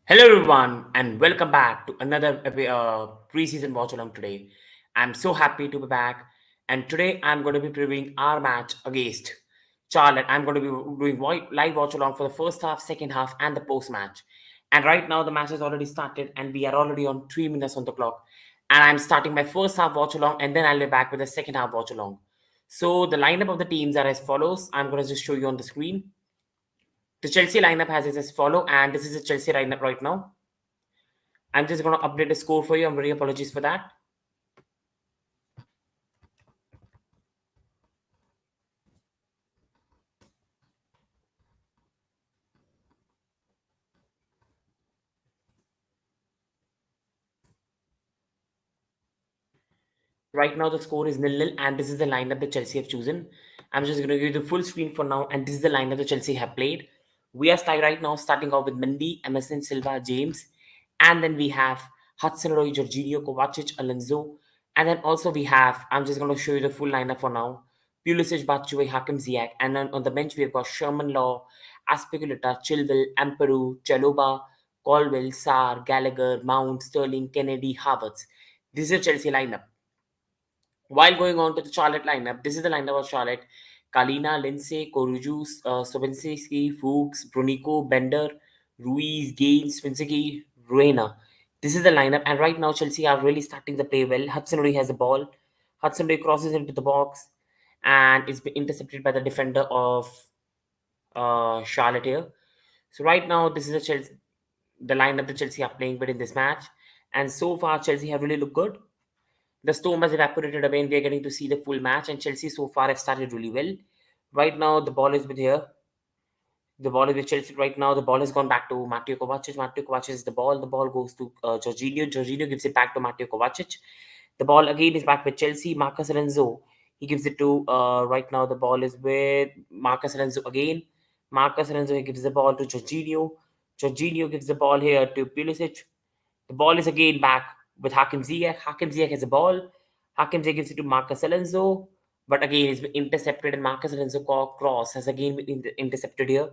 Hello, everyone, and welcome back to another preseason watch along today. I'm so happy to be back, and today I'm going to be previewing our match against Charlotte. I'm going to be doing live watch along for the first half, second half, and the post match. And right now, the match has already started, and we are already on 3 minutes on the clock. And I'm starting my first half watch along, and then I'll be back with the second half watch along. So, the lineup of the teams are as follows. I'm going to just show you on the screen. The Chelsea lineup has it as follow, and this is the Chelsea lineup right now. I'm just going to update the score for you. I'm very apologies for that. Right now, the score is nil-nil, and this is the lineup that Chelsea have chosen. I'm just going to give you the full screen for now, and this is the lineup that Chelsea have played. We are right now starting off with Mendy, Emerson, Silva, James, and then we have Hudson-Odoi, Jorginho, Kovacic, Alonso, and then also we have. I'm just going to show you the full lineup for now. Pulisic, Batshuayi, Hakim Ziyech, and then on the bench we've got Sherman Law, Aspilicueta, Chilwell, Amperu, Chaloba, Colwell, Sarr, Gallagher, Mount, Sterling, Kennedy, Havertz. This is a Chelsea lineup. While going on to the Charlotte lineup, this is the lineup of Charlotte. Kalina, Lindsay, Koruju, Sobenski, Fuchs, Brunico, Bender, Ruiz, Gaines, Swinsky, Ruena. This is the lineup, and right now Chelsea are really starting to play well. Hudson-Odoi has the ball. Hudson-Odoi crosses into the box, and it's been intercepted by the defender of Charlotte here. So right now, this is the lineup that Chelsea are playing with in this match, and so far Chelsea have really looked good. The storm has evaporated away, and we are getting to see the full match. And Chelsea so far have started really well. Right now, the ball is with here. The ball is with Chelsea right now. The ball has gone back to Mateo Kovacic. Mateo Kovacic is the ball. The ball goes to Jorginho. Jorginho gives it back to Mateo Kovacic. The ball again is back with Chelsea. Marcus Alonso. He gives it to right now. The ball is with Marcus Alonso again. Marcus Alonso he gives the ball to Jorginho. Jorginho gives the ball here to Pulisic. The ball is again back with Hakim Ziyech. Hakim Ziyech has the ball. Hakim Ziyech gives it to Marcus Alonso. But again, it's been intercepted, and Marcus Alonso cross has again been intercepted here.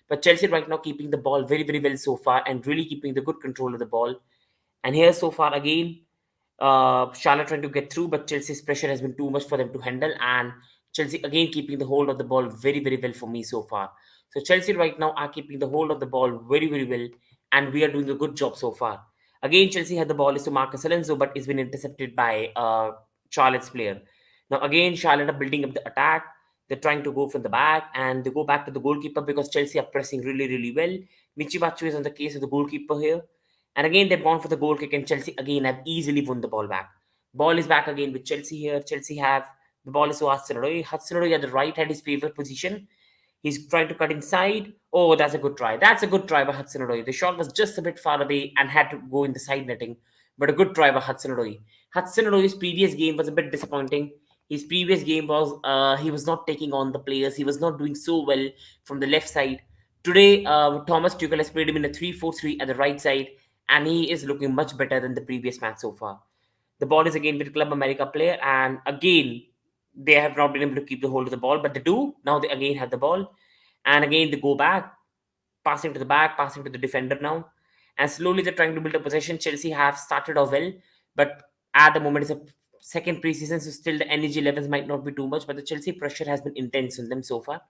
But Chelsea right now keeping the ball very, very well so far and really keeping the good control of the ball. And here so far again, Charlotte trying to get through, but Chelsea's pressure has been too much for them to handle. And Chelsea again keeping the hold of the ball very, very well for me so far. So Chelsea right now are keeping the hold of the ball very, very well, and we are doing a good job so far. Again, Chelsea had the ball is to Marcus Alonso, but it's been intercepted by Charlotte's player. Now again, Charlotte are building up the attack. They're trying to go from the back, and they go back to the goalkeeper because Chelsea are pressing really, really well. Michibachu is on the case of the goalkeeper here. And again, they've gone for the goal kick, and Chelsea again have easily won the ball back. Ball is back again with Chelsea here. Chelsea have the ball is to Hudson-Odoi. Hudson-Odoi at the right had his favorite position. He's trying to cut inside. Oh, that's a good try. That's a good try by Hudson-Odoi. The shot was just a bit far away and had to go in the side netting, but a good try by Hudson-Odoi. Hudson-Odoi's previous game was a bit disappointing. His previous game was he was not taking on the players. He was not doing so well from the left side. Today, Thomas Tuchel has played him in a 3-4-3 at the right side, and he is looking much better than the previous match so far. The ball is again with Club America player, and again they have not been able to keep the hold of the ball, but they do now. They again have the ball, and again they go back, passing to the back, passing to the defender now, and slowly they're trying to build a possession. Chelsea have started off well, but at the moment it's a second preseason, so still the energy levels might not be too much, but the Chelsea pressure has been intense on them so far.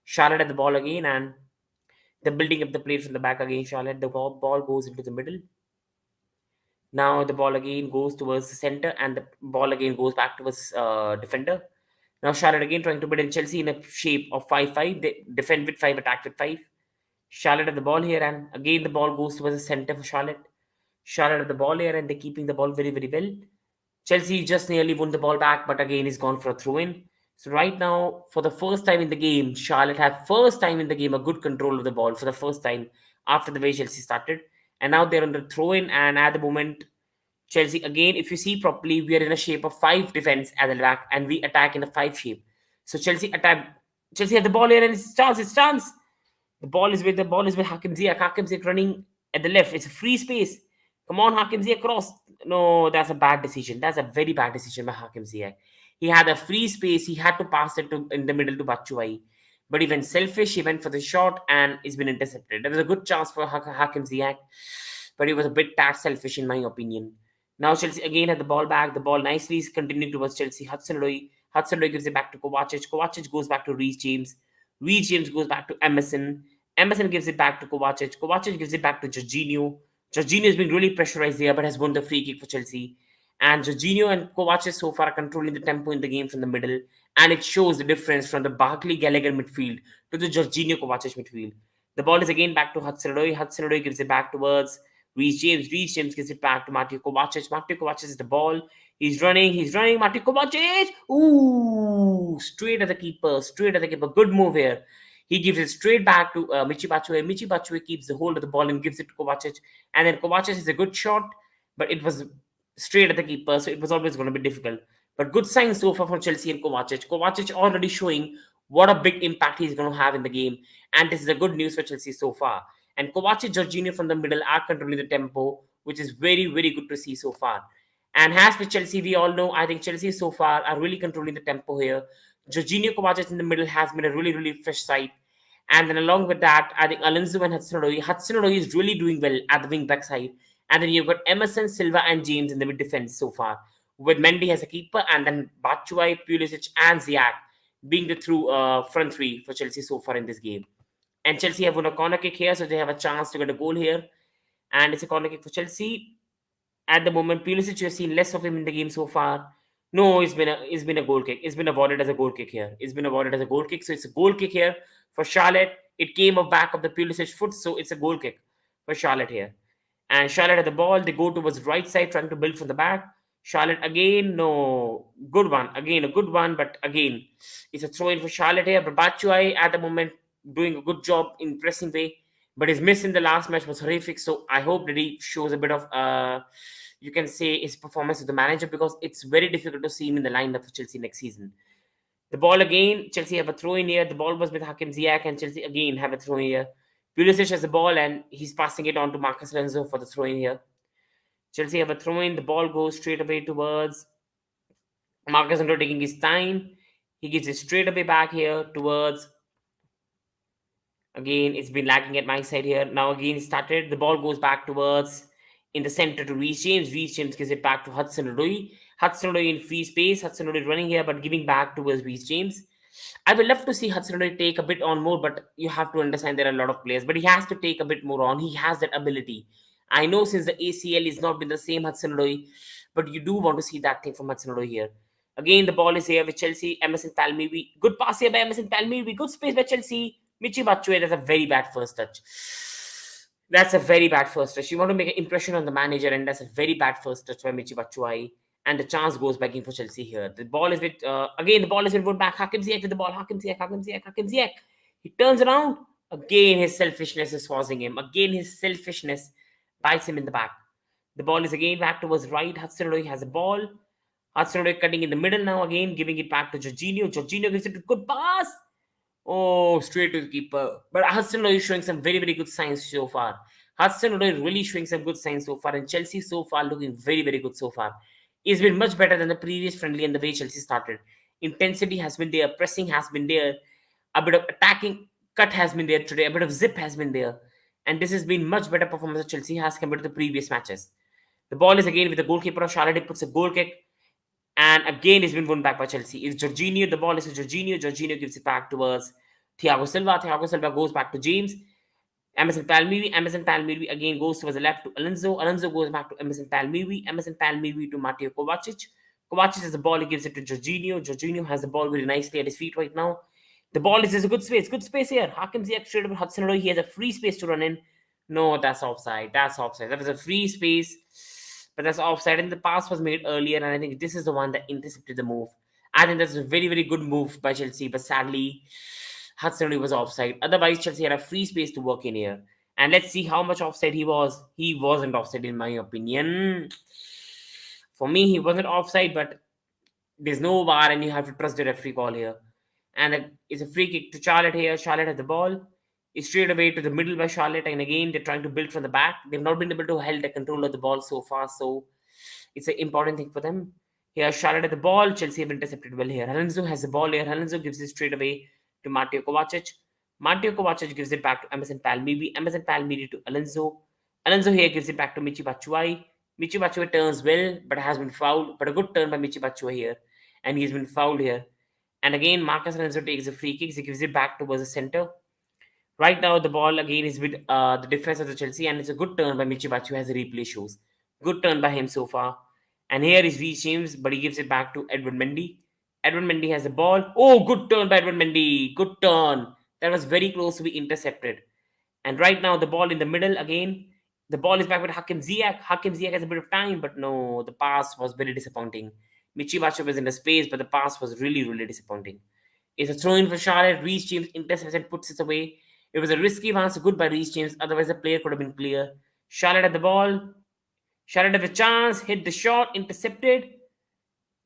Charlotte at the ball again, and they're building up the play from the back again. Charlotte, the ball goes into the middle. Now the ball again goes towards the center, and the ball again goes back towards defender. Now Charlotte again trying to beat in Chelsea in a shape of 5-5. They defend with 5, attack with 5. Charlotte at the ball here, and again the ball goes towards the center for Charlotte. Charlotte at the ball here, and they're keeping the ball very, very well. Chelsea just nearly won the ball back, but again is gone for a throw-in. So right now, for the first time in the game, Charlotte have first time in the game a good control of the ball for the first time after the way Chelsea started. And now they're on the throw-in, and at the moment, Chelsea again, if you see properly, we are in a shape of 5 defense at the back, and we attack in a 5 shape. So Chelsea attack. Chelsea have the ball here, and it's chance. It's chance. The ball is with Hakim Ziyech. Hakim Ziyech running at the left. It's a free space. Come on, Hakim Ziyech cross. No, that's a bad decision. That's a very bad decision by Hakim Ziyech. He had a free space. He had to pass it to in the middle to Batshuayi. But he went selfish. He went for the shot and it's been intercepted. There was a good chance for Hakim Ziyech, but he was a bit that selfish in my opinion. Now Chelsea again had the ball back. The ball nicely is continuing towards Chelsea. Hudson-Odoi. Hudson-Odoi gives it back to Kovacic. Kovacic goes back to Reece James. Reece James goes back to Emerson. Emerson gives it back to Kovacic. Kovacic gives it back to Jorginho. Jorginho has been really pressurized there, but has won the free kick for Chelsea. And Jorginho and Kovacic so far are controlling the tempo in the game from the middle, and it shows the difference from the Barkley Gallagher midfield to the Jorginho Kovacic midfield. The ball is again back to Hudson-Odoi. Hudson-Odoi gives it back towards Reece James. Reece James gives it back to Mateo Kovacic. Mateo Kovacic is the ball. He's running. Mateo Kovacic. Ooh, straight at the keeper. Straight at the keeper. Good move here. He gives it straight back to Michy Batshuayi. Michy Batshuayi keeps the hold of the ball and gives it to Kovacic. And then Kovacic is a good shot, but it was straight at the keeper, so it was always going to be difficult. But good signs so far from Chelsea and Kovacic. Kovacic already showing what a big impact he's going to have in the game, and this is a good news for Chelsea so far. And Kovacic, Jorginho from the middle are controlling the tempo, which is very, very good to see so far. And as with Chelsea, we all know, I think Chelsea so far are really controlling the tempo here. Jorginho Kovacic in the middle has been a really, really fresh sight. And then along with that, I think Alonso and Hudson-Odoi. Hudson-Odoi is really doing well at the wing back side. And then you've got Emerson, Silva, and James in the mid defense so far, with Mendy as a keeper, and then Batshuayi, Pulisic, and Ziyech being the through front three for Chelsea so far in this game. And Chelsea have won a corner kick here, so they have a chance to get a goal here. And it's a corner kick for Chelsea. At the moment, Pulisic, you've seen less of him in the game so far. No, it's been a goal kick. It's been awarded as a goal kick here. It's been awarded as a goal kick, so it's a goal kick here for Charlotte. It came off back of the Pulisic foot, so it's a goal kick for Charlotte here. And Charlotte had the ball. They go towards right side, trying to build from the back. Charlotte again, no, good one. Again, a good one, but again, it's a throw in for Charlotte here. But Batshuayi at the moment doing a good job in pressing way, but his miss in the last match was horrific. So I hope that he shows a bit of you can say his performance as the manager, because it's very difficult to see him in the lineup for Chelsea next season. The ball again, Chelsea have a throw in here. The ball was with Hakim Ziyech, and Chelsea again have a throw in here. Pulisic has the ball and he's passing it on to Marcus Alonso for the throw in here. Chelsea have a throw in. The ball goes straight away towards Marcus Alonso, taking his time. He gives it straight away back here towards. Again, it's been lagging at my side here. Now again started. The ball goes back towards in the center to Reece James. Reece James gives it back to Hudson-Odoi. Hudson-Odoi in free space. Hudson-Odoi running here, but giving back towards Reece James. I would love to see Hudson-Odoi take a bit on more, but you have to understand there are a lot of players. But he has to take a bit more on. He has that ability. I know since the ACL is not been the same Hudson-Odoi, but you do want to see that thing from Hudson-Odoi here. Again, the ball is here with Chelsea. Emerson Palmieri. Good pass here by Emerson Palmieri. Good space by Chelsea. Michy Batshuayi. That's a very bad first touch. That's a very bad first touch. You want to make an impression on the manager, and that's a very bad first touch by Michy Batshuayi. And the chance goes back in for Chelsea here. The ball is with, again, the ball is in back. Hakim Ziyech with the ball. Hakim Ziyech. He turns around. Again, his selfishness is causing him. Again, his selfishness bites him in the back. The ball is again back towards right. Hudson-Odoi has the ball. Hudson-Odoi cutting in the middle now again, giving it back to Jorginho. Jorginho gives it a good pass. Oh, straight to the keeper. But Hudson-Odoi is showing some very, very good signs so far. Hudson-Odoi really showing some good signs so far. And Chelsea so far looking very, very good so far. It's been much better than the previous friendly and the way Chelsea started. Intensity has been there. Pressing has been there. A bit of attacking cut has been there today. A bit of zip has been there. And this has been much better performance that Chelsea has compared to the previous matches. The ball is again with the goalkeeper of Charlotte. He puts a goal kick. And again, it's been won back by Chelsea. It's Jorginho. The ball is to Jorginho. Jorginho gives it back towards Thiago Silva. Thiago Silva goes back to James. Emerson Palmieri again goes towards the left to Alonso. Alonso goes back to Emerson Palmieri. Emerson Palmieri to Mateo Kovacic. Kovacic has the ball. He gives it to Jorginho. Jorginho has the ball very nicely at his feet right now. The ball is a good space. Good space here. Hakim Ziyech straight over Hudson-Odoi. He has a free space to run in. No, that's offside. That's offside. That was a free space. But that's offside, and the pass was made earlier, and I think this is the one that intercepted the move. I think that's a very, very good move by Chelsea, but sadly, Hudson-Odoi was offside. Otherwise, Chelsea had a free space to work in here. And let's see how much offside he was. He wasn't offside, in my opinion. For me, he wasn't offside, but there's no VAR, and you have to trust the referee call here. And it's a free kick to Charlotte here. Charlotte has the ball. It's straight away to the middle by Charlotte, and again they're trying to build from the back. They've not been able to hold the control of the ball so far, so it's an important thing for them. Here Charlotte at the ball. Chelsea have intercepted well here. Alonso has the ball here. Alonso gives it straight away to Mateo Kovacic. Mateo Kovacic gives it back to Emerson Palmieri. Emerson Palmieri to Alonso. Alonso here gives it back to Michy Batshuayi. Michy Batshuayi turns well, but has been fouled. But a good turn by Michy Batshuayi here. And he's been fouled here. And again, Marcus Alonso takes a free kick. He gives it back towards the center. Right now, the ball again is with the defense of the Chelsea, and it's a good turn by Michibachu as the replay shows. Good turn by him so far. And here is Reece James, but he gives it back to Edward Mendy. Edward Mendy has the ball. Oh, good turn by Edward Mendy. Good turn. That was very close to be intercepted. And right now, the ball in the middle again. The ball is back with Hakim Ziyech. Hakim Ziyech has a bit of time, but no, the pass was very disappointing. Michibachu was in the space, but the pass was really, really disappointing. It's a throw in for Charlotte. Reece James intercepts and puts it away. It was a risky pass, good by Reece James. Otherwise, the player could have been clear. Charlotte had the ball. Charlotte had the chance, hit the shot, intercepted.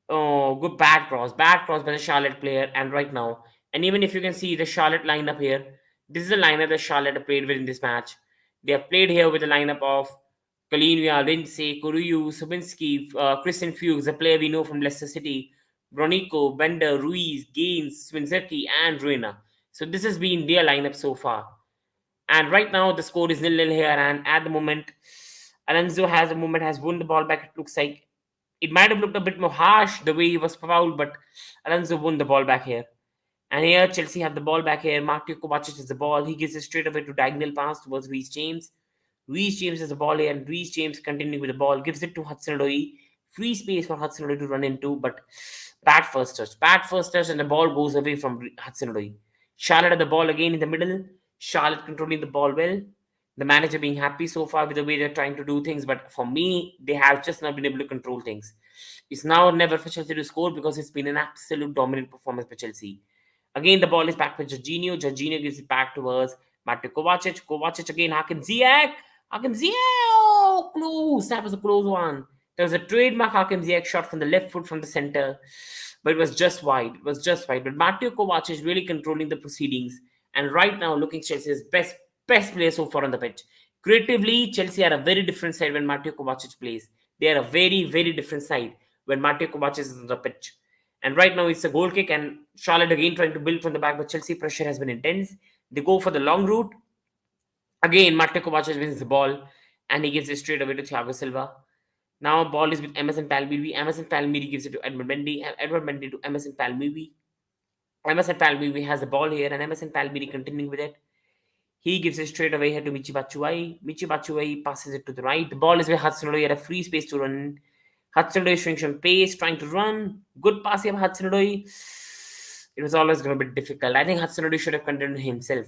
Oh, good bad cross. Bad cross by the Charlotte player. And right now, and even if you can see the Charlotte lineup here, this is the lineup that Charlotte have played with in this match. They have played here with the lineup of Kalinvia, Lindsay, Kuruyu, Subinski, Christian Fuchs, a player we know from Leicester City, Bronico, Bender, Ruiz, Gaines, Swinzeki, and Ruina. So this has been their lineup so far. And right now the score is 0-0 here. And at the moment, Alonso has won the ball back. It looks like it might have looked a bit more harsh the way he was fouled, but Alonso won the ball back here. And here Chelsea have the ball back here. Mateo Kovacic has the ball. He gives it straight away to diagonal pass towards Reece James. Reece James has the ball here, and Reece James continuing with the ball gives it to Hudson-Odoi. Free space for Hudson-Odoi to run into, but bad first touch. Bad first touch, and the ball goes away from Hudson-Odoi. Charlotte had the ball again in the middle. Charlotte controlling the ball well. The manager being happy so far with the way they're trying to do things, but for me, they have just not been able to control things. It's now never for Chelsea to score because it's been an absolute dominant performance by Chelsea. Again, the ball is back with Jorginho. Jorginho gives it back towards Mateo Kovacic. Kovacic again, Hakim Ziyech. Hakim Ziyech! Oh, close. That was a close one. There was a trademark Hakim Ziyech shot from the left foot from the center, but it was just wide. It was just wide. But Mateo Kovacic is really controlling the proceedings, and right now looking Chelsea's best player so far on the pitch. Creatively, Chelsea are a very different side when Mateo Kovacic plays. They are a very, very different side when Mateo Kovacic is on the pitch. And right now it's a goal kick, and Charlotte again trying to build from the back, but Chelsea pressure has been intense. They go for the long route. Again, Mateo Kovacic wins the ball, and he gives it straight away to Thiago Silva. Now ball is with Emerson Palmieri. Emerson Palmieri gives it to Edward Mendy, and Edward Mendy to Emerson Palmieri. Emerson Palmieri has the ball here, and Emerson Palmieri continuing with it. He gives it straight away here to Michy Batshuayi. Michy Batshuayi passes it to the right. The ball is with Hudson-Odoi at a free space to run. Hudson-Odoi showing some pace, trying to run. Good pass here by Hudson-Odoi. It was always going to be difficult. I think Hudson-Odoi should have continued himself.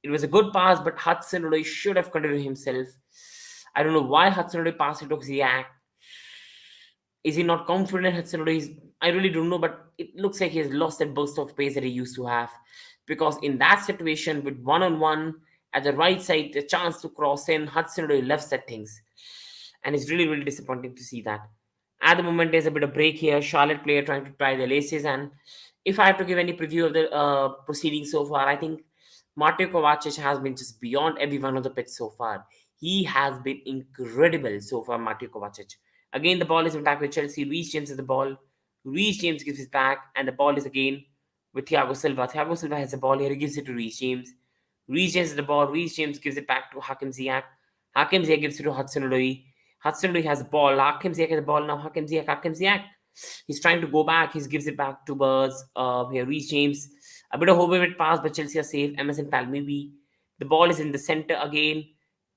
It was a good pass, but Hudson-Odoi should have continued himself. I don't know why Hudson-Odoi passed it to Ziyech. Is he not confident? Hudson-Odoi, I really don't know, but it looks like he has lost that burst of pace that he used to have. Because in that situation, with one-on-one at the right side, the chance to cross in, Hudson-Odoi loves that things. And it's really, really disappointing to see that. At the moment, there's a bit of break here. Charlotte player trying to try the laces. And if I have to give any preview of the proceedings so far, I think Mateo Kovacic has been just beyond everyone on the pitch so far. He has been incredible so far, Mateo Kovacic. Again, the ball is back with Chelsea. Reece James has the ball. Reece James gives it back, and the ball is again with Thiago Silva. Thiago Silva has the ball here. He gives it to Reece James. Reece James has the ball. Reece James gives it back to Hakim Ziyech. Hakim Ziyech gives it to Hudson-Odoi. Hudson-Odoi has the ball. Hakim Ziyech has the ball now. Hakim Ziyech. He's trying to go back. He gives it back to here, Reece James. A bit of overweight pass, but Chelsea are safe. Emerson Palmieri. The ball is in the center again.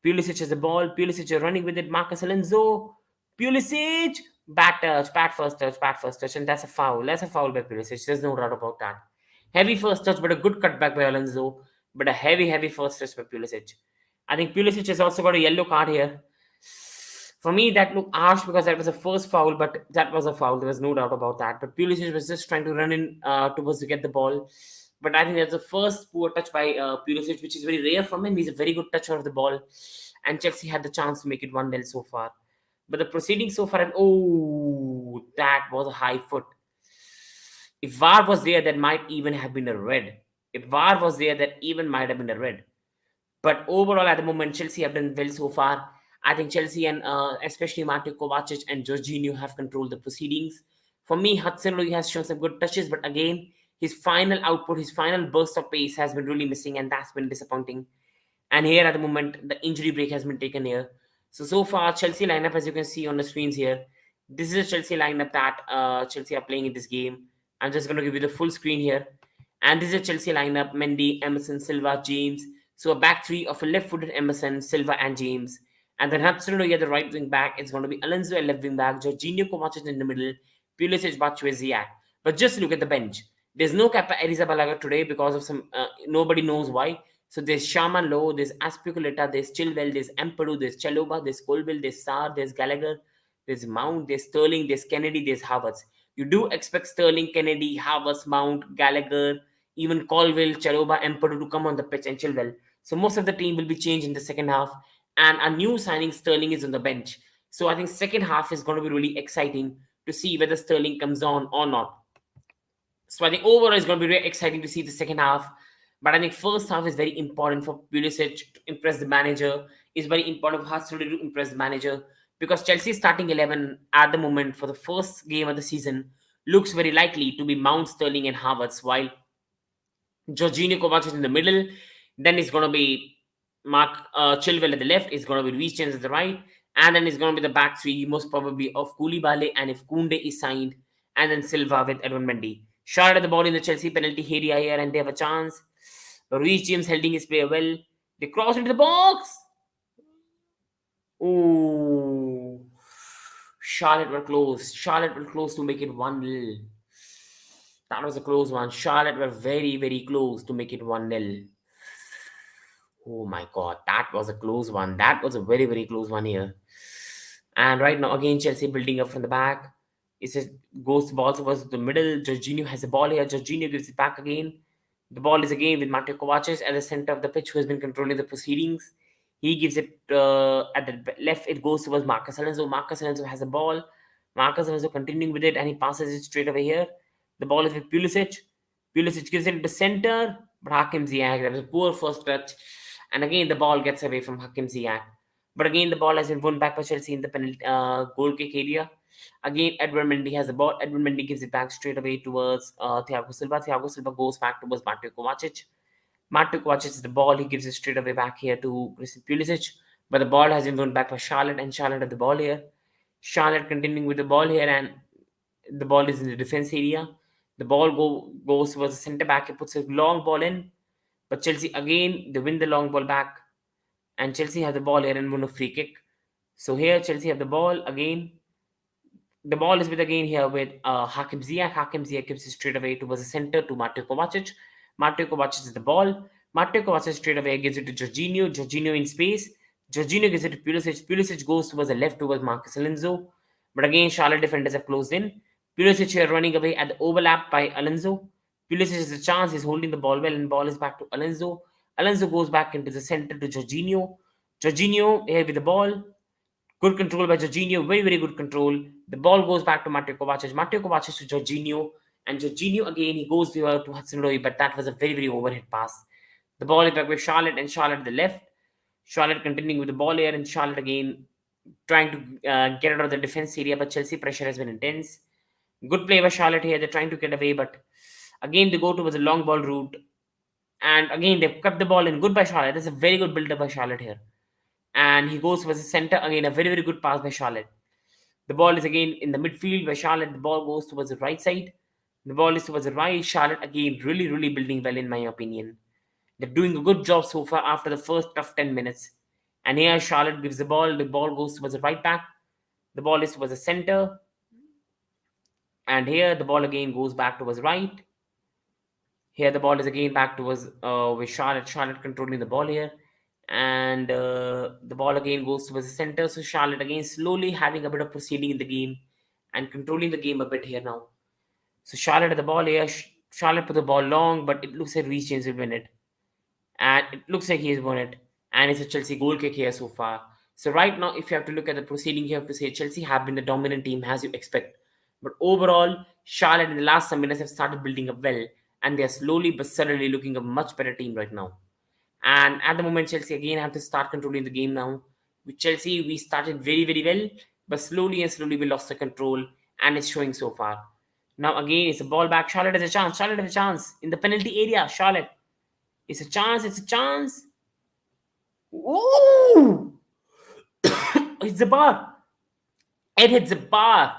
Pulisic has the ball. Pulisic is running with it. Marcus Alonso. Pulisic. Bad touch. Bad first touch. And that's a foul. That's a foul by Pulisic. There's no doubt about that. Heavy first touch, but a good cutback by Alonso. But a heavy first touch by Pulisic. I think Pulisic has also got a yellow card here. For me, that looked harsh because that was a first foul, but that was a foul. There was no doubt about that. But Pulisic was just trying to run in towards to get the ball. But I think that's the first poor touch by Pulisic, which is very rare from him. He's a very good toucher of the ball. And Chelsea had the chance to make it 1-0 so far. But the proceedings so far, and that was a high foot. If VAR was there, that might even have been a red. If VAR was there, that even might have been a red. But overall, at the moment, Chelsea have done well so far. I think Chelsea and especially Mateo Kovacic and Jorginho have controlled the proceedings. For me, Hudson-Odoi has shown some good touches, but again, His final output, his final burst of pace has been really missing, and that's been disappointing. And here at the moment, the injury break has been taken here. So far, Chelsea lineup, as you can see on the screens here, this is a Chelsea lineup that Chelsea are playing in this game. I'm just going to give you the full screen here. And this is a Chelsea lineup: Mendy, Emerson, Silva, James. So a back three of a left-footed Emerson, Silva, and James. And then Hudson at the right wing back. It's going to be Alonso at left wing back, Jorginho Kovacic in the middle, Pulisic, Batshuayi. But just look at the bench. There's no Kappa Arrizabalaga today because of some nobody knows why. So there's Shaman Lowe, there's Aspiculeta, there's Chilwell, there's Empedu, there's Chaloba, there's Colville, there's Sarr, there's Gallagher, there's Mount, there's Sterling, there's Kennedy, there's Havertz. You do expect Sterling, Kennedy, Havertz, Mount, Gallagher, even Colville, Chaloba, Empedu to come on the pitch and Chilwell. So most of the team will be changed in the second half. And a new signing, Sterling, is on the bench. So I think second half is going to be really exciting to see whether Sterling comes on or not. So I think overall it's going to be very exciting to see the second half. But I think first half is very important for Pulisic to impress the manager. It's very important for Hudson to impress the manager because Chelsea's starting 11 at the moment for the first game of the season looks very likely to be Mount, Sterling, and Havertz, while Jorginho Kovacic in the middle. Then it's going to be Mark Chilwell at the left. It's going to be Reece James at the right. And then it's going to be the back three, most probably of Koulibaly and if Koundé is signed. And then Silva with Edwin Mendy. Shot at the ball in the Chelsea penalty area here and they have a chance. But Reece James holding his player well. They cross into the box. Ooh. Charlotte were close. Charlotte were close to make it 1-0. That was a close one. Charlotte were very, very close to make it 1-0. Oh my god, that was a close one. That was a very, very close one here. And right now, again, Chelsea building up from the back. It says goes the ball towards the middle. Jorginho has the ball here. Jorginho gives it back again. The ball is again with Mateo Kovacic at the center of the pitch, who has been controlling the proceedings. He gives it at the left. It goes towards Marcus Alonso. Marcus Alonso has the ball. Marcus Alonso continuing with it, and he passes it straight away here. The ball is with Pulisic. Pulisic gives it to the center, but Hakim Ziyech, that was a poor first touch. And again, the ball gets away from Hakim Ziyech. But again, the ball has been won back by Chelsea in the penalty goal kick area. Again, Edward Mendy has the ball. Edward Mendy gives it back straight away towards Thiago Silva. Thiago Silva goes back towards Mateo Kovacic. Mateo Kovacic is the ball. He gives it straight away back here to Christian Pulisic. But the ball has been won back by Charlotte, and Charlotte have the ball here. Charlotte continuing with the ball here, and the ball is in the defense area. The ball goes towards the centre back. He puts a long ball in. But Chelsea again, they win the long ball back. And Chelsea have the ball here and win a free kick. So here Chelsea have the ball again. The ball is with again here with Hakim Ziyech. Hakim Ziyech gives it straight away towards the center to Mateo Kovacic. Mateo Kovacic is the ball. Mateo Kovacic straight away gives it to Jorginho. Jorginho in space. Jorginho gives it to Pulisic. Pulisic goes towards the left towards Marcus Alonso. But again, Charlotte defenders have closed in. Pulisic here running away at the overlap by Alonso. Pulisic has a chance. He's holding the ball well, and ball is back to Alonso. Alonso goes back into the center to Jorginho. Jorginho here with the ball. Good control by Jorginho. Very, very good control. The ball goes back to Mateo Kovacic. Mateo Kovacic to Jorginho. And Jorginho again, he goes to Hudson-Odoi, but that was a very, very overhead pass. The ball is back with Charlotte, and Charlotte at the left. Charlotte continuing with the ball here, and Charlotte again trying to get out of the defense area, but Chelsea pressure has been intense. Good play by Charlotte here. They're trying to get away, but again they go towards the long ball route. And again, they've kept the ball in. Good by Charlotte. That's a very good build-up by Charlotte here. And he goes towards the center. Again, a very, very good pass by Charlotte. The ball is again in the midfield by Charlotte. The ball goes towards the right side. The ball is towards the right. Charlotte again really, really building well in my opinion. They're doing a good job so far after the first tough 10 minutes. And here Charlotte gives the ball. The ball goes towards the right back. The ball is towards the center. And here the ball again goes back towards right. Here the ball is again back towards with Charlotte. Charlotte controlling the ball here. And the ball again goes towards the center. So Charlotte again slowly having a bit of proceeding in the game and controlling the game a bit here now. So Charlotte at the ball here. Charlotte put the ball long, but it looks like Reece James will win it. And it looks like he has won it. And it's a Chelsea goal kick here so far. So right now, if you have to look at the proceeding, you have to say Chelsea have been the dominant team as you expect. But overall, Charlotte in the last some minutes have started building up well. And they are slowly but suddenly looking a much better team right now. And at the moment, Chelsea again have to start controlling the game now. With Chelsea, we started very, very well. But slowly and slowly we lost the control. And it's showing so far. Now again, it's a ball back. Charlotte has a chance. Charlotte has a chance in the penalty area. Charlotte, it's a chance. It's a chance. Ooh! Hits the bar. It hits the bar.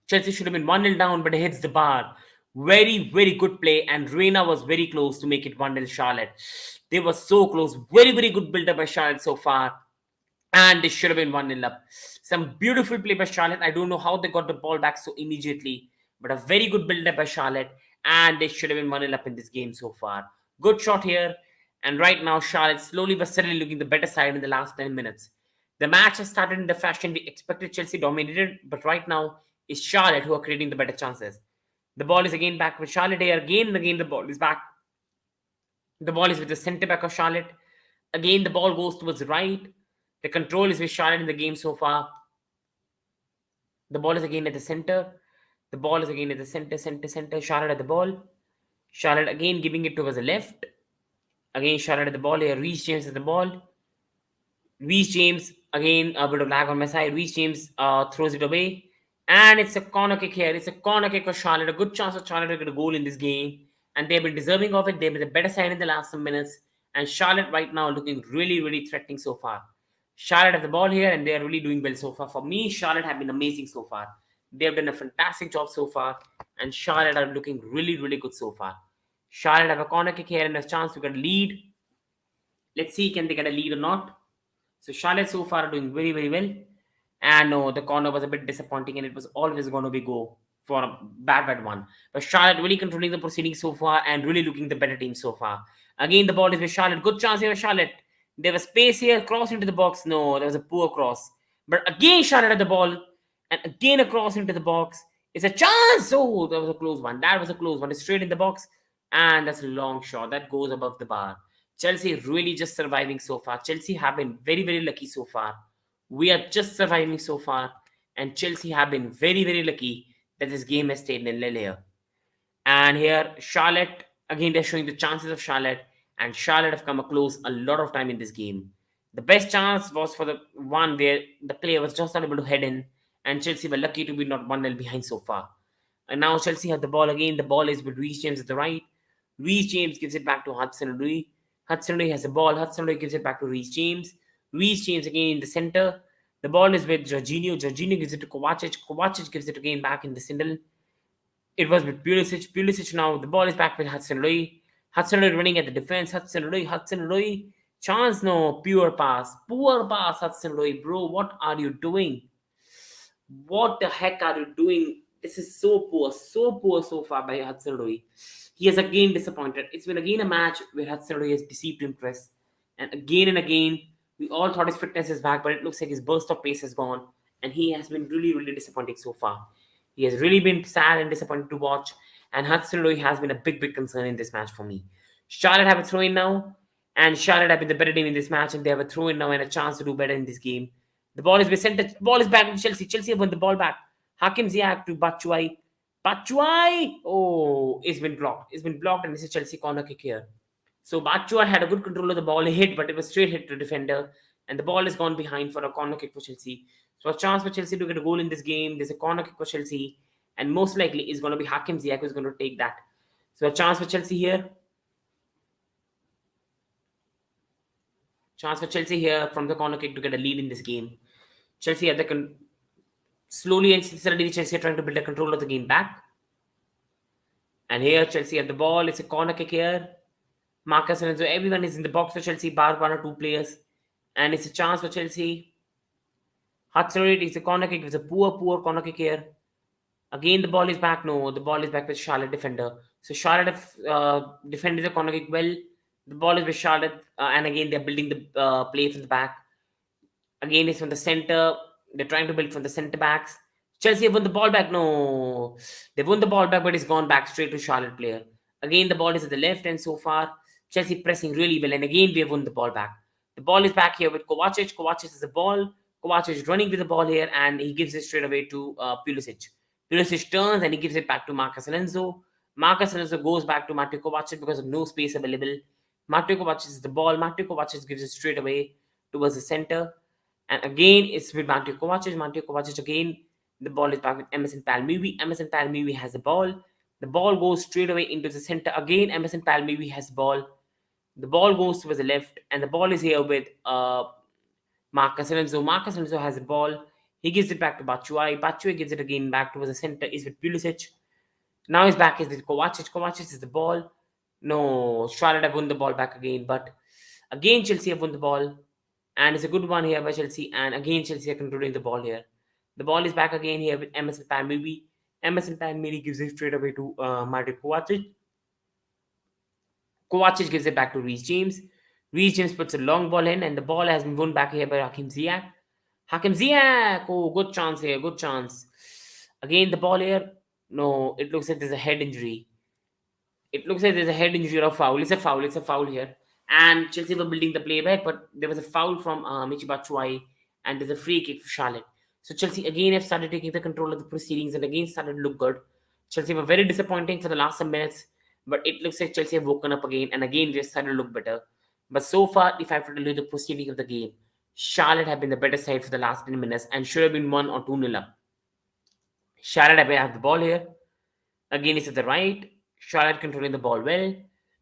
Chelsea should have been 1-0 down, but it hits the bar. Very, very good play, and Reina was very close to make it 1-0 Charlotte. They were so close. Very, very good build up by Charlotte so far. And they should have been 1-0 up. Some beautiful play by Charlotte. I don't know how they got the ball back so immediately, but a very good build up by Charlotte. And they should have been 1-0 up in this game so far. Good shot here. And right now, Charlotte slowly but steadily looking the better side in the last 10 minutes. The match has started in the fashion we expected. Chelsea dominated, but right now it's Charlotte who are creating the better chances. The ball is again back with Charlotte here. Again and again, the ball is back. The ball is with the centre back of Charlotte. Again, the ball goes towards the right. The control is with Charlotte in the game so far. The ball is again at the center. The ball is again at the center. Charlotte at the ball. Charlotte again giving it towards the left. Again, Charlotte at the ball here. Reece James at the ball. Reece James, again, a bit of lag on my side. Reece James throws it away. And it's a corner kick here. It's a corner kick for Charlotte. A good chance for Charlotte to get a goal in this game. And they've been deserving of it. They've been the better side in the last some minutes. And Charlotte right now looking really, really threatening so far. Charlotte has the ball here and they are really doing well so far. For me, Charlotte have been amazing so far. They have done a fantastic job so far. And Charlotte are looking really, really good so far. Charlotte have a corner kick here and a chance to get a lead. Let's see, can they get a lead or not? So Charlotte so far are doing very, very well. And no, the corner was a bit disappointing and it was always going to be go for a bad one. But Charlotte really controlling the proceedings so far and really looking the better team so far. Again, the ball is with Charlotte. Good chance here, Charlotte. There was space here, cross into the box. No, there was a poor cross. But again, Charlotte at the ball. And again, a cross into the box. It's a chance. Oh, that was a close one. That was a close one. It's straight in the box. And that's a long shot. That goes above the bar. Chelsea really just surviving so far. Chelsea have been very, very lucky so far. We are just surviving so far. And Chelsea have been very, very lucky that this game has stayed in here. And here, Charlotte, again, they're showing the chances of Charlotte. And Charlotte have come a close a lot of time in this game. The best chance was for the one where the player was just not able to head in. And Chelsea were lucky to be not 1-0 behind so far. And now Chelsea have the ball again. The ball is with Reece James at the right. Reece James gives it back to Hudson-Odoi. Hudson-Odoi has the ball. Hudson-Odoi gives it back to Reece James. Reece James again in the center. The ball is with Jorginho. Jorginho gives it to Kovacic. Kovacic gives it again back in the center. It was with Pulisic. Pulisic now. The ball is back with Hudson-Odoi. Hudson-Odoi running at the defense. Hudson-Odoi. Chance, no. Pure pass. Poor pass, Hudson-Odoi. Bro, what are you doing? What the heck are you doing? This is so poor so far by Hudson-Odoi. He has again disappointed. It's been again a match where Hudson-Odoi has deceived to impress. And again, we all thought his fitness is back, but it looks like his burst of pace has gone. And he has been really, really disappointing so far. He has really been sad and disappointed to watch. And Hudson-Odoi has been a big concern in this match for me. Charlotte have a throw-in now. And Charlotte have been the better team in this match. And they have a throw-in now and a chance to do better in this game. The ball is sent. The ball is back with Chelsea. Chelsea have won the ball back. Hakim Ziyech to Batshuayi. Batshuayi! Oh, it's been blocked. It's been blocked and this is Chelsea corner kick here. So Batshuayi had a good control of the ball. He hit, but it was straight hit to defender. And the ball is gone behind for a corner kick for Chelsea. So a chance for Chelsea to get a goal in this game. There's a corner kick for Chelsea. And most likely is going to be Hakim Ziyech who's going to take that. So a chance for Chelsea here. Chance for Chelsea here from the corner kick to get a lead in this game. Chelsea have the slowly and steadily Chelsea are trying to build a control of the game back. And here Chelsea have the ball. It's a corner kick here. Marcus Alonso, everyone is in the box for Chelsea, bar one or two players. And it's a chance for Chelsea. Hudson-Odoi is a corner kick. It's a poor corner kick here. Again, the ball is back. No, the ball is back with Charlotte defender. So Charlotte have defended the corner kick well. The ball is with Charlotte. And again, they're building the play from the back. Again, it's from the center. They're trying to build from the centre backs. Chelsea have won the ball back. No. They've won the ball back, but it's gone back straight to Charlotte player. Again, the ball is at the left, and so far, Chelsea pressing really well. And again, we have won the ball back. The ball is back here with Kovacic. Kovacic is the ball. Kovacic is running with the ball here, and he gives it straight away to Pulisic. Pulisic turns, and he gives it back to Marcus Alonso. Marcus Alonso goes back to Mateo Kovacic because of no space available. Mateo Kovacic is the ball. Mateo Kovacic gives it straight away towards the center. And again, it's with Mateo Kovacic. Mateo Kovacic again. The ball is back with Emerson Palmieri. Emerson Palmieri has the ball. The ball goes straight away into the center. Again, Emerson Palmieri has the ball. The ball goes towards the left, and the ball is here with Marcus Alonso. Marcus Alonso has the ball. He gives it back to Batshuayi. Batshuayi gives it again back towards the center. Is with Pulisic. Now he's back. Is with Kovacic. Kovacic is the ball. No, Charlotte have won the ball back again, but again Chelsea have won the ball, and it's a good one here by Chelsea. And again Chelsea are controlling the ball here. The ball is back again here with Emerson Palmieri. Emerson Palmieri gives it straight away to Martin Kovacic. Kovacic gives it back to Reece James. Reece James puts a long ball in, and the ball has been won back here by Hakim Ziyech. Hakim Ziyech! Oh, good chance here, good chance. Again, the ball here. No, it looks like there's a head injury. It looks like there's a head injury or foul. It's a foul here. And Chelsea were building the playback, but there was a foul from Michy Batshuayi, and there's a free kick for Charlotte. So Chelsea again have started taking the control of the proceedings and again started to look good. Chelsea were very disappointing for the last some minutes, but it looks like Chelsea have woken up again and again they started to look better. But so far, if I have to tell you the proceeding of the game, Charlotte have been the better side for the last 10 minutes and should have been 1 or 2-0 up. Charlotte have the ball here. Again, it's at the right. Charlotte controlling the ball well.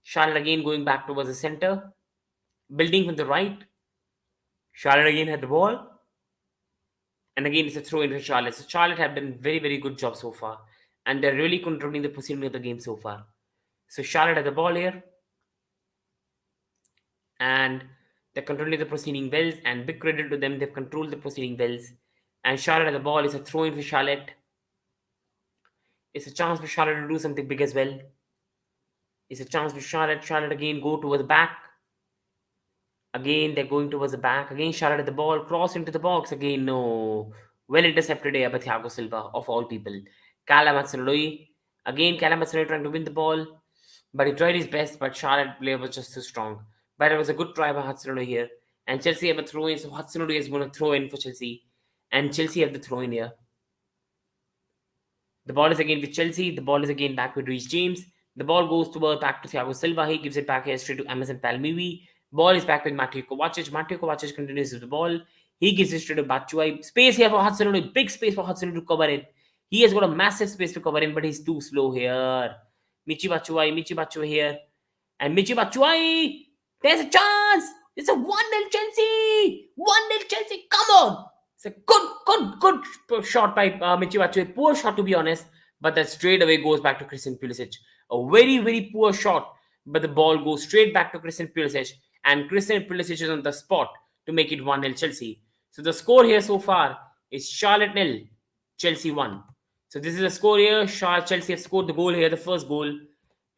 Charlotte again going back towards the center. Building from the right. Charlotte again had the ball. And again, it's a throw into Charlotte. So Charlotte have done very, very good job so far. And they're really controlling the proceeding of the game so far. So Charlotte has the ball here. And they're controlling the proceeding wells. And big credit to them. They've controlled the proceeding wells. And Charlotte has the ball. It's a throw in for Charlotte. It's a chance for Charlotte to do something big as well. It's a chance for Charlotte. Charlotte again go towards the back. Again, they're going towards the back. Again, Charlotte at the ball. Cross into the box. Again, no. Well intercepted here by Thiago Silva, of all people. Callum Hudson-Odoi. Again, Callum Hudson-Odoi trying to win the ball. But he tried his best, but Charlotte player was just too strong. But it was a good try by Hudson-Odoi here. And Chelsea have a throw in. So Hudson-Odoi is going to throw in for Chelsea. And Chelsea have the throw in here. The ball is again with Chelsea. The ball is again back with Reece James. The ball goes back to Thiago Silva. He gives it back here straight to Emerson Palmieri. Ball is back with Mateo Kovacic. Mateo Kovacic continues with the ball. He gives it straight to Batshuayi. Space here for Hudson-Odoi. Big space for Hudson-Odoi to cover it. He has got a massive space to cover in, but he's too slow here. Michy Batshuayi here. And Michy Batshuayi. There's a chance. It's a 1-0 Chelsea. 1-0 Chelsea. Come on. It's a good shot by Michy Batshuayi. Poor shot, to be honest. But that straight away goes back to Christian Pulisic. A very, very poor shot. But the ball goes straight back to Christian Pulisic. And Christian Pulisic is on the spot to make it 1-0 Chelsea. So the score here so far is Charlotte 0, Chelsea 1. So this is the score here. Chelsea have scored the goal here, the first goal.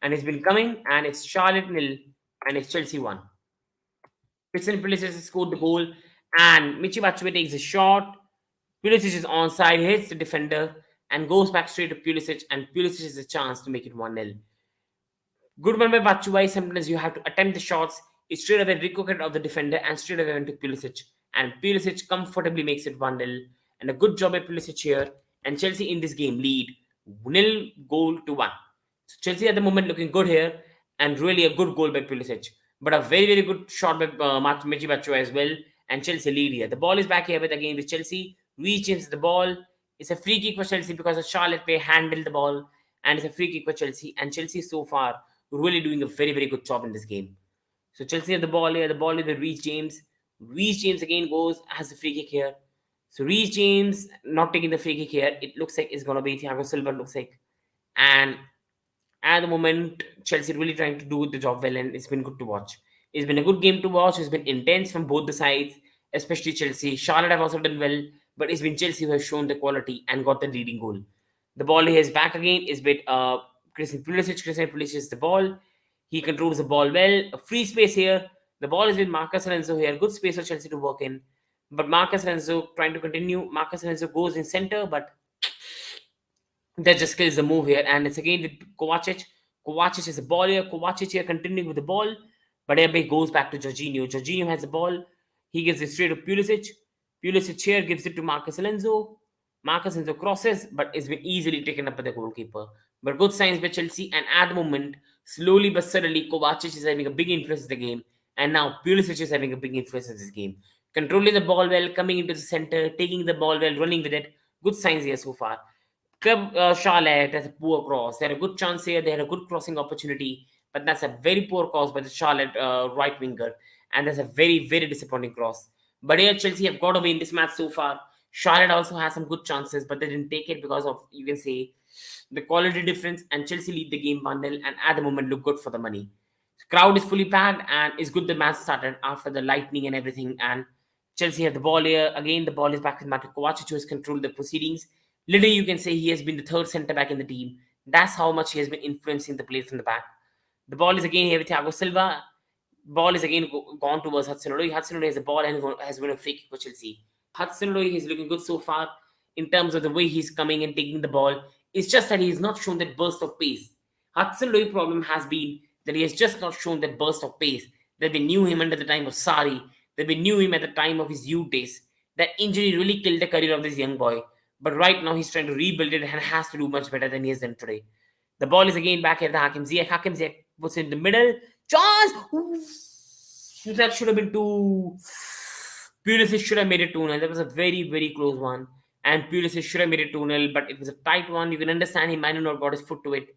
And it's been coming. And it's Charlotte 0 and it's Chelsea 1. Christian Pulisic has scored the goal. And Michy Batshuayi takes a shot. Pulisic is onside, hits the defender. And goes back straight to Pulisic. And Pulisic has a chance to make it 1-0. Good one by Batshuayi. Sometimes you have to attempt the shots. It's straight away recooked of the defender and straight away went to Pulisic. And Pulisic comfortably makes it 1-0. And a good job by Pulisic here. And Chelsea in this game lead 0-1. So Chelsea at the moment looking good here. And really a good goal by Pulisic. But a very, very good shot by Michy Batshuayi as well. And Chelsea lead here. The ball is back here with again with Chelsea. Reece James the ball. It's a free kick for Chelsea because the Charlotte player handled the ball. And it's a free kick for Chelsea. And Chelsea so far really doing a very, very good job in this game. So Chelsea have the ball here. The ball is with Reece James. Reece James again has the free kick here. So Reece James not taking the free kick here. It looks like it's going to be Thiago Silva, looks like. And at the moment, Chelsea really trying to do the job well and it's been good to watch. It's been a good game to watch. It's been intense from both the sides, especially Chelsea. Charlotte have also done well, but it's been Chelsea who have shown the quality and got the leading goal. The ball here is back again. Is with Christian Pulisic. Christian Pulisic is the ball. He controls the ball well. A free space here. The ball is with Marcus Alonso here. Good space for Chelsea to work in. But Marcus Alonso trying to continue. Marcus Alonso goes in center, but that just kills the move here. And it's again with Kovacic. Kovacic is the ball here. Kovacic here continuing with the ball. But Ebbe goes back to Jorginho. Jorginho has the ball. He gives it straight to Pulisic. Pulisic here gives it to Marcus Alonso. Marcus Alonso crosses, but it's been easily taken up by the goalkeeper. But good signs by Chelsea. And at the moment, slowly but steadily, Kovacic is having a big influence in the game. And now Pulisic is having a big influence in this game. controlling the ball well, coming into the center, taking the ball well, running with it. Good signs here so far. Charlotte has a poor cross. They had a good chance here. They had a good crossing opportunity, but that's a very poor cross by the Charlotte right winger, and that's a very very disappointing cross. But here Chelsea have got away in this match so far. Charlotte also has some good chances, but they didn't take it because of, you can say, the quality difference. And Chelsea lead the game 1-0, and at the moment look good for the money. Crowd is fully packed, and it's good the match started after the lightning and everything. And Chelsea have the ball here. Again, the ball is back with Mateo Kovacic, who has controlled the proceedings. Literally, you can say he has been the third centre back in the team. That's how much he has been influencing the play from the back. The ball is again here with Thiago Silva. Ball is again gone towards Hudson-Odoi. Hudson-Odoi has the ball and has won a free kick for Chelsea. Hudson-Odoi is looking good so far in terms of the way he's coming and taking the ball. It's just that he's not shown that burst of pace. Hudson-Odoi problem has been that he has just not shown that burst of pace that we knew him under the time of Sari, that we knew him at the time of his youth days. That injury really killed the career of this young boy. But right now he's trying to rebuild it and has to do much better than he has done today. The ball is again back at the Hakim Ziyech. Hakim Ziyech puts it in the middle. Chance! Ooh, that should have been two. Pulisic should have made it 2-0. That was a very, very close one. And Pulisic should have made it 2-0, but it was a tight one. You can understand he might have not got his foot to it.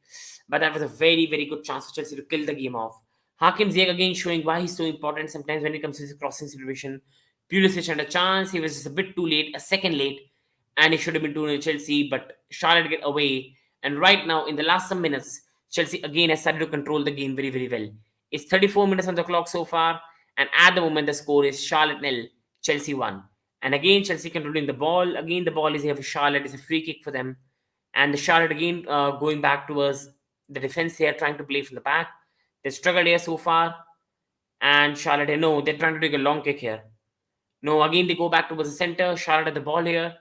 But that was a very, very good chance for Chelsea to kill the game off. Hakim Ziyech again showing why he's so important sometimes when it comes to his crossing situation. Pulisic had a chance. He was just a bit too late, a second late. And it should have been 2-0 Chelsea, but Charlotte get away. And right now, in the last some minutes, Chelsea again has started to control the game very, very well. It's 34 minutes on the clock so far. And at the moment, the score is Charlotte 0, Chelsea 1. And again, Chelsea controlling the ball. Again, the ball is here for Charlotte. It's a free kick for them. And the Charlotte again going back towards the defense here, trying to play from the back. They struggled here so far. And Charlotte, no, they're trying to take a long kick here. No, again, they go back towards the center. Charlotte at the ball here.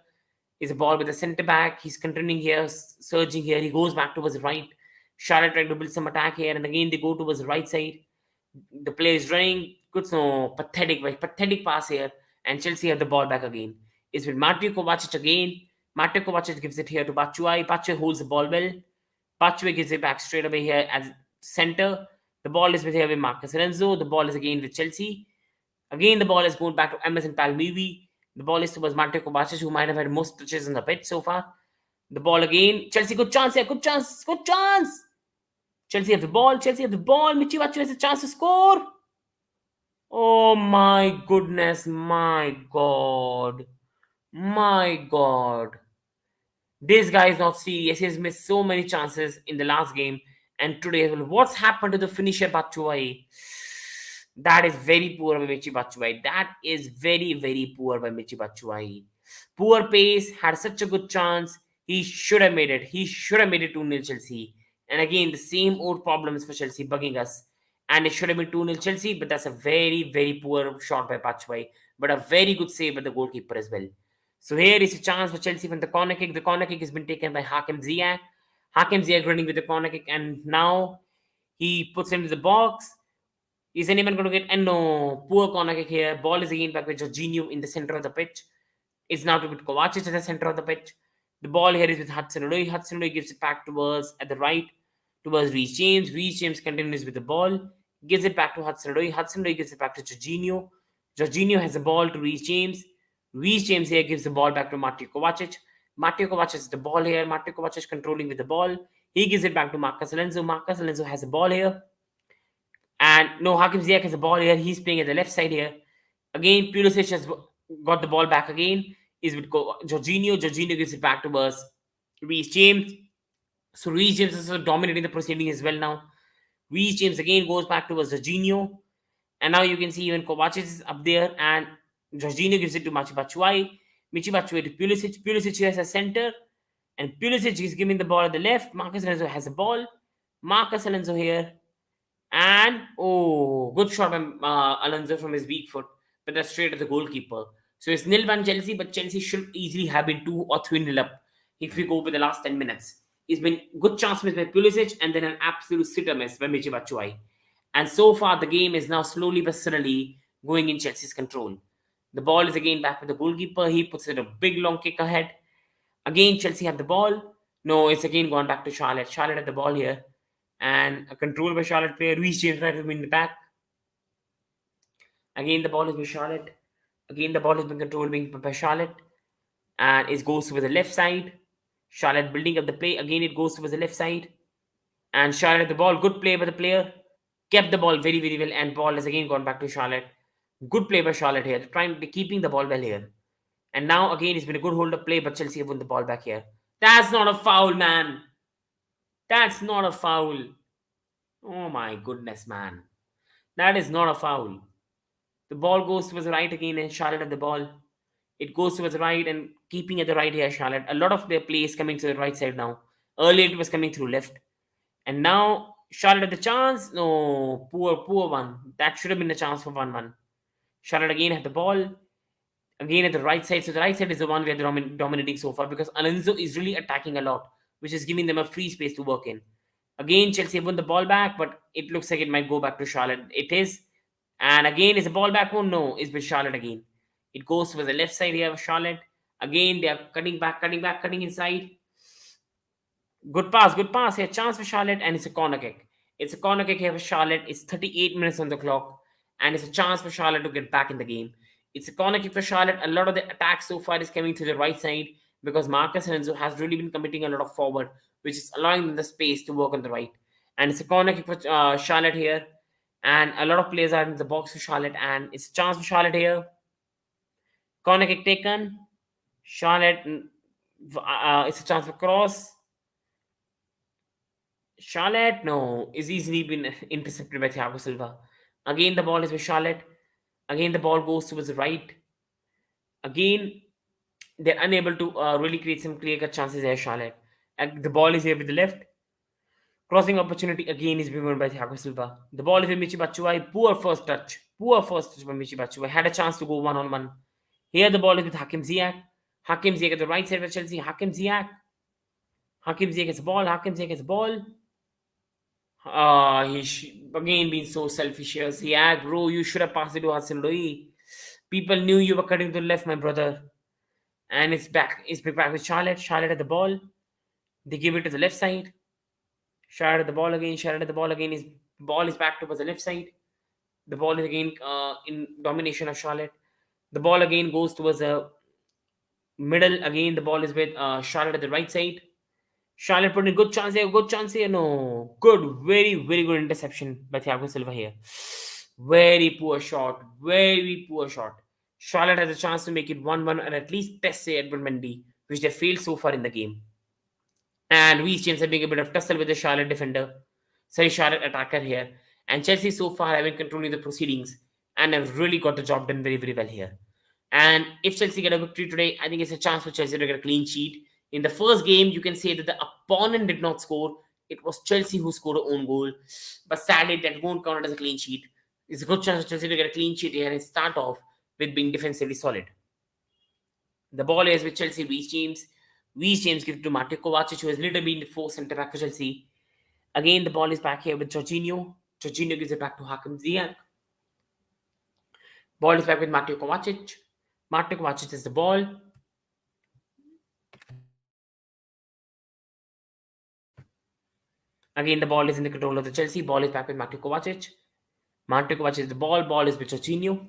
Is a ball with the centre back. He's continuing here, surging here. He goes back towards the right. Charlotte trying to build some attack here. And again, they go towards the right side. The player is running. Good, no, pathetic pass here. And Chelsea have the ball back again. It's with Mateo Kovacic again. Mateo Kovacic gives it here to Batshuayi. Batshuayi holds the ball well. Batshuayi gives it back straight away here as center. The ball is with here with Marcus Alonso. The ball is again with Chelsea. Again, the ball is going back to Emerson Palmieri. The ball is towards Mateo Kovacic, who might have had most touches on the pitch so far. The ball again. Chelsea, good chance here. Good chance. Good chance. Chelsea have the ball. Chelsea have the ball. Michy Batshuayi has a chance to score. Oh my goodness. My God. My God. This guy is not serious. He has missed so many chances in the last game. And today as well. What's happened to the finisher Batshuayi? That is very poor by Michy Batshuayi. That is very, very poor by Michy Batshuayi. Poor pace, had such a good chance. He should have made it. He should have made it 2-0 Chelsea. And again, the same old problems for Chelsea bugging us. And it should have been 2-0 Chelsea, but that's a very, very poor shot by Batshuayi. But a very good save by the goalkeeper as well. So here is a chance for Chelsea from the corner kick. The corner kick has been taken by Hakim Ziyech. Hakim Ziyech running with the corner kick, and now he puts him into the box. Is anyone going to get? And no, poor corner kick here. Ball is again back with Jorginho in the center of the pitch. It's now to with Kovacic at the center of the pitch. The ball here is with Hudson-Odoi. Hudson-Odoi gives it back towards at the right towards Reece James. Reece James continues with the ball, gives it back to Hudson-Odoi. Hudson-Odoi gives it back to Jorginho. Jorginho has the ball to Reece James. Reece James here gives the ball back to Mateo Kovacic. Mateo Kovacic has the ball here. Mateo Kovacic controlling with the ball. He gives it back to Marcus Alonso. Marcus Alonso has the ball here. And no, Hakim Ziyech has the ball here. He's playing at the left side here. Again, Pulisic has got the ball back again. Is with Jorginho. Jorginho gives it back to us. Reece James. So Reece James is dominating the proceeding as well now. Reece James again goes back towards Jorginho. And now you can see even Kovacic is up there. And Jorginho gives it to Michy Batshuayi. Michy Batshuayi to Pulisic. Pulisic has a center. And Pulisic is giving the ball at the left. Marcus Alonso has the ball. Marcus Alonso here. And oh, good shot by Alonso from his weak foot, but that's straight at the goalkeeper. So it's 0-1 Chelsea, but Chelsea should easily have been 2 or 3-0 up if we go with the last 10 minutes. It's been good chance miss by Pulisic and then an absolute sitter miss by Michy Batshuayi. And so far, the game is now slowly but steadily going in Chelsea's control. The ball is again back with the goalkeeper. He puts it a big long kick ahead. Again, Chelsea have the ball. No, it's again gone back to Charlotte. Charlotte had the ball here. And a control by Charlotte player. Reece James right in the back. Again, the ball is with Charlotte. Again, the ball has been controlled by Charlotte, and it goes towards the left side. Charlotte building up the play. Again, it goes towards the left side, and Charlotte the ball. Good play by the player. Kept the ball very, very well, and ball has again gone back to Charlotte. Good play by Charlotte here. Trying to keeping the ball well here. And now again, it's been a good hold of play, but Chelsea have won the ball back here. That's not a foul, man. That's not a foul. Oh my goodness, man. That is not a foul. The ball goes towards the right again, and Charlotte at the ball. It goes towards the right and keeping at the right here, Charlotte. A lot of their play is coming to the right side now. Earlier it was coming through left. And now Charlotte had the chance. No, poor one. That should have been a chance for 1-1. Charlotte again had the ball. Again at the right side. So the right side is the one where they're dominating so far because Alonso is really attacking a lot, which is giving them a free space to work in. Again, Chelsea won the ball back, but it looks like it might go back to Charlotte. It is. And again, is the ball back home? No, it's with Charlotte again. It goes to the left side here of Charlotte. Again, they are cutting inside. Good pass here. Chance for Charlotte, and it's a corner kick. It's a corner kick here for Charlotte. It's 38 minutes on the clock, and it's a chance for Charlotte to get back in the game. It's a corner kick for Charlotte. A lot of the attack so far is coming to the right side because Marcus Alonso has really been committing a lot of forward, which is allowing them the space to work on the right. And it's a corner kick for Charlotte here, and a lot of players are in the box for Charlotte, and it's a chance for Charlotte here. Corner kick taken. Charlotte, it's a chance for cross. Charlotte, no, is easily been intercepted by Thiago Silva. Again, the ball is with Charlotte. Again, the ball goes towards the right. Again, they're unable to really create some clear cut chances there, Charlotte. And the ball is here with the left. Crossing opportunity again is being won by Thiago Silva. The ball is with Michi Batshuayi. Poor first touch. Poor first touch by Michi Batshuayi. Had a chance to go 1-on-1. Here the ball is with Hakim Ziyech. Hakim Ziyech at the right side for Chelsea. Hakim Ziyech. Hakim Ziyech gets the ball. Hakim Ziyech gets the ball. Again being so selfish here. Ziyech, bro, you should have passed it to Hudson Odoi. People knew you were cutting to the left, my brother. And it's back. It's back with Charlotte. Charlotte at the ball. They give it to the left side. Charlotte at the ball again. Charlotte at the ball again. His ball is back towards the left side. The ball is again in domination of Charlotte. The ball again goes towards the middle. Again, the ball is with Charlotte at the right side. Charlotte put in a good chance here. Good chance here. No. Good. Very, very good interception by Thiago Silva here. Very poor shot. Very poor shot. Charlotte has a chance to make it 1-1 and at least test Edmund Mendy, which they failed so far in the game. And Reece James having a bit of tussle with the Charlotte defender. Sorry, Charlotte attacker here. And Chelsea so far have been controlling the proceedings and have really got the job done very, very well here. And if Chelsea get a victory today, I think it's a chance for Chelsea to get a clean sheet. In the first game, you can say that the opponent did not score. It was Chelsea who scored an own goal. But sadly, that won't count as a clean sheet. It's a good chance for Chelsea to get a clean sheet here and start off with being defensively solid. The ball is with Chelsea, Reece James. Reece James gives it to Mateo Kovacic, who has later been the fourth centre back for Chelsea. Again, the ball is back here with Jorginho. Jorginho gives it back to Hakim Ziyech. Ball is back with Mateo Kovacic. Mateo Kovacic is the ball. Again, the ball is in the control of the Chelsea. Ball is back with Mateo Kovacic. Mateo Kovacic is the ball. Ball is with Jorginho.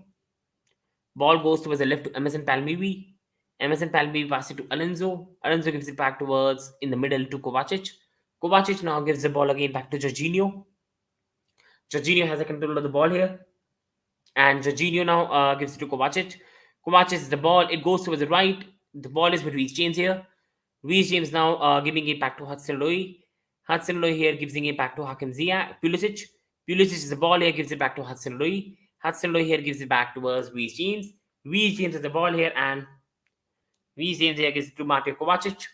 Ball goes towards the left to Emerson Palmieri. Emerson Palmieri passes it to Alonso. Alonso gives it back towards in the middle to Kovacic. Kovacic now gives the ball again back to Jorginho. Jorginho has the control of the ball here. And Jorginho now gives it to Kovacic. Kovacic is the ball. It goes towards the right. The ball is with Reece James here. Reece James now giving it back to Hudson Odoi. Hudson Odoi here giving it back to Hakim Ziyech. Pulisic. Pulisic is the ball here, gives it back to Hudson Odoi. Hudson Odoi here gives it back towards Reece James. Reece James has the ball here, and Reece James here gives it to Mateo Kovacic.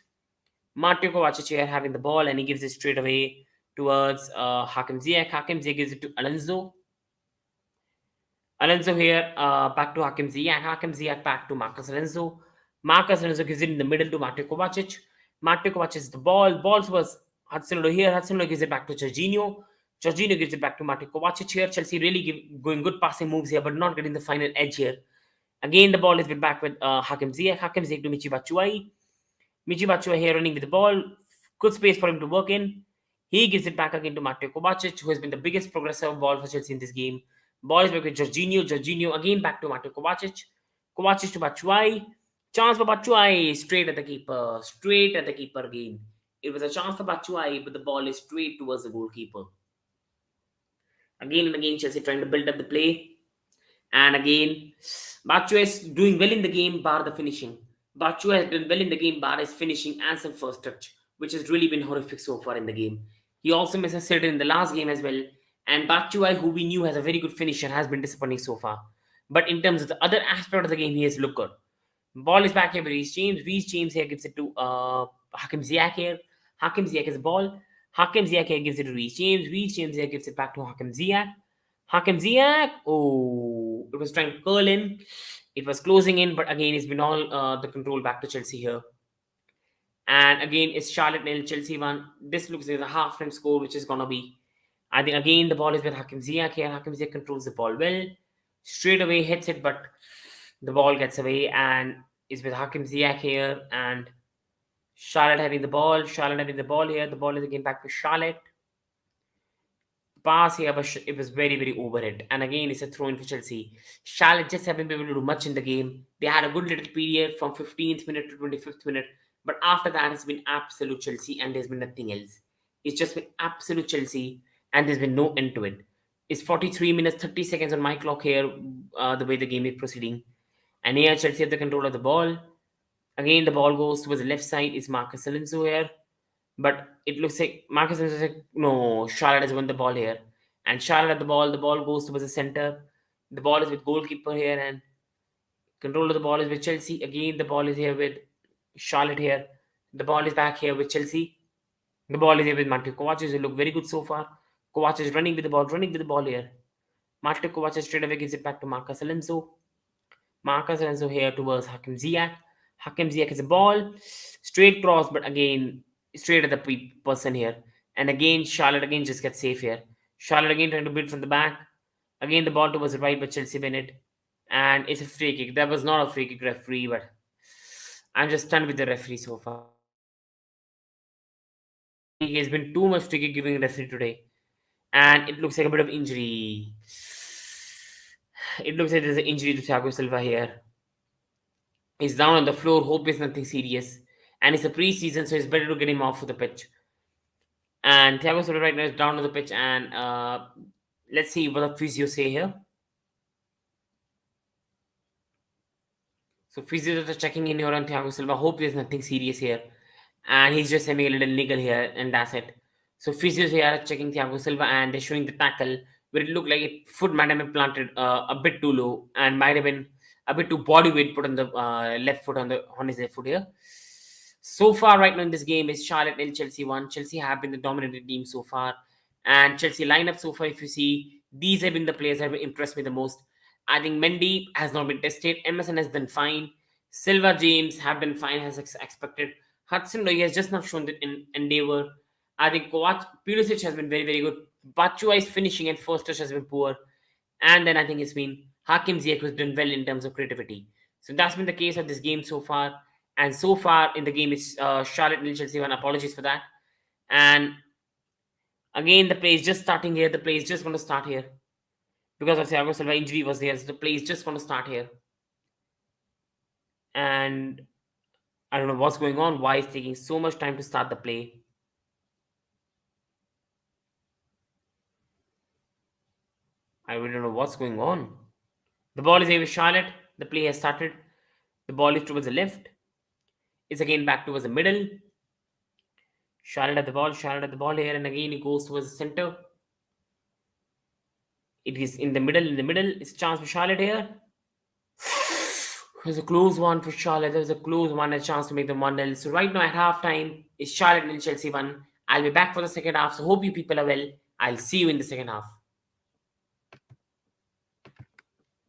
Mateo Kovacic here having the ball, and he gives it straight away towards Hakim Ziyech. Hakim Ziyech gives it to Alonso. Alonso here back to Hakim Ziyech. Hakim Ziyech back to Marcus Alonso. Marcus Alonso gives it in the middle to Mateo Kovacic. Mateo Kovacic is the ball. Ball was Hudson Odoi here. Hudson Odoi gives it back to Jorginho. Jorginho gives it back to Mateo Kovacic here. Chelsea really going good passing moves here, but not getting the final edge here. Again, the ball is back with Hakim Ziyech. Hakim Ziyech to Michi Batshuayi. Michi Batshuayi here running with the ball. Good space for him to work in. He gives it back again to Mateo Kovacic, who has been the biggest progressor of ball for Chelsea in this game. Ball is back with Jorginho. Jorginho again back to Mateo Kovacic. Kovacic to Batshuayi. Chance for Batshuayi. Straight at the keeper. Straight at the keeper again. It was a chance for Batshuayi, but the ball is straight towards the goalkeeper. Again and again, Chelsea trying to build up the play. And again, Batshuayi is doing well in the game, bar the finishing. Batshuayi has done well in the game, bar his finishing and some first touch, which has really been horrific so far in the game. He also missed a sitter in the last game as well. And Batshuayi, who we knew has a very good finisher, has been disappointing so far. But in terms of the other aspect of the game, he has looked good. Ball is back here with Reece James. Reece James here gives it to Hakim Ziyech here. Hakim Ziyech has the ball. Hakim Ziyech here gives it to Reece James. Reece James here gives it back to Hakim Ziyech. Hakim Ziyech. Oh, it was trying to curl in. It was closing in, but again, it's been all the control back to Chelsea here. And again, it's Charlotte nil, Chelsea 1. This looks like a half-time score, which is gonna be. I think again the ball is with Hakim Ziyech here. Hakim Ziyech controls the ball well. Straight away hits it, but the ball gets away and is with Hakim Ziyech here. And Charlotte having the ball. Charlotte having the ball here. The ball is again back to Charlotte. Pass here, but it was very, very overhead. And again, it's a throw in for Chelsea. Charlotte just haven't been able to do much in the game. They had a good little period from 15th minute to 25th minute. But after that, it's been absolute Chelsea and there's been nothing else. It's just been absolute Chelsea and there's been no end to it. It's 43 minutes, 30 seconds on my clock here, the way the game is proceeding. And here, Chelsea have the control of the ball. Again, the ball goes towards the left side. Is Marcus Alonso here? But it looks like Marcus Alonso is like, no, Charlotte has won the ball here. And Charlotte at the ball goes towards the center. The ball is with goalkeeper here and control of the ball is with Chelsea. Again, the ball is here with Charlotte here. The ball is back here with Chelsea. The ball is here with Mateo Kovacic, who look very good so far. Kovacic is running with the ball here. Mateo Kovacic straight away gives it back to Marcus Alonso. Marcus Alonso here towards Hakim Ziyech. Hakim Ziyech has a ball. Straight cross, but again, straight at the person here. And again, Charlotte again just gets safe here. Charlotte again trying to beat from the back. Again, the ball towards the right, but Chelsea win it. And it's a free kick. That was not a free kick, referee, but I'm just stunned with the referee so far. He has been too much free kick giving referee today. And it looks like a bit of injury. It looks like there's an injury to Thiago Silva here. He's down on the floor. Hope it's nothing serious. And it's a preseason, so it's better to get him off of the pitch. And Thiago Silva right now is down on the pitch. And let's see what the physio say here. So physios are checking in here on Thiago Silva. Hope there's nothing serious here. And he's just having a little niggle here, and that's it. So physios here are checking Thiago Silva, and they're showing the tackle where it looked like it foot might have been planted a bit too low and might have been a bit too body weight put on the left foot on his left foot here. So far, right now in this game is Charlotte nil, Chelsea 1. Chelsea have been the dominant team so far, and Chelsea lineup so far. If you see, these have been the players that have impressed me the most. I think Mendy has not been tested. Emerson has done fine. Silva, James have done fine as expected. Hudson-Odoi has just not shown the endeavor. I think Pulisic has been very, very good. Batshuayi's finishing and first touch has been poor. And then I think it's been Hakim Ziyech who's done well in terms of creativity. So that's been the case of this game so far. And so far in the game, it's Charlotte nil, Chelsea 1. Apologies for that. And again, the play is just starting here. The play is just going to start here. Because of Thiago Silva injury was there. So the play is just going to start here. And I don't know what's going on. Why it's taking so much time to start the play. I really don't know what's going on. The ball is here with Charlotte. The play has started. The ball is towards the left. It's again back towards the middle. Charlotte at the ball. Charlotte at the ball here. And again, it goes towards the center. It is in the middle. In the middle. It's a chance for Charlotte here. It was a close one for Charlotte. There was a close one, a chance to make them 1-0. So right now at halftime, it's Charlotte nil, Chelsea 1. I'll be back for the second half. So hope you people are well. I'll see you in the second half.